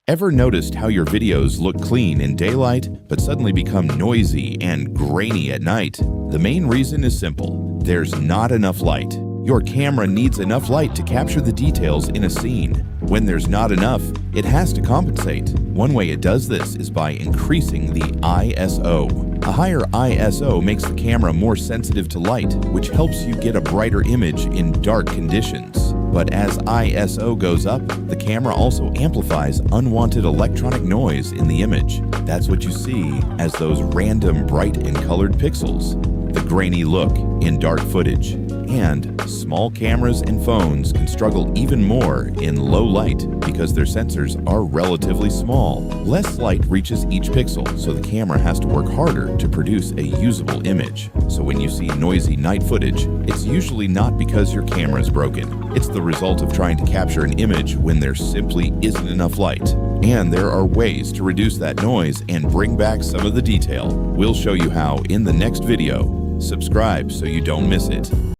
Ever noticed how your videos look clean in daylight, but suddenly become noisy and grainy at night? The main reason is simple. There's not enough light. Your camera needs enough light to capture the details in a scene. When there's not enough, it has to compensate. One way it does this is by increasing the ISO. A higher ISO makes the camera more sensitive to light, which helps you get a brighter image in dark conditions. But as ISO goes up, the camera also amplifies unwanted electronic noise in the image. That's what you see as those random bright and colored pixels, the grainy look in dark footage. And small cameras and phones can struggle even more in low light because their sensors are relatively small. Less light reaches each pixel, so the camera has to work harder to produce a usable image. So when you see noisy night footage, it's usually not because your camera is broken. It's the result of trying to capture an image when there simply isn't enough light. And there are ways to reduce that noise and bring back some of the detail. We'll show you how in the next video. Subscribe so you don't miss it.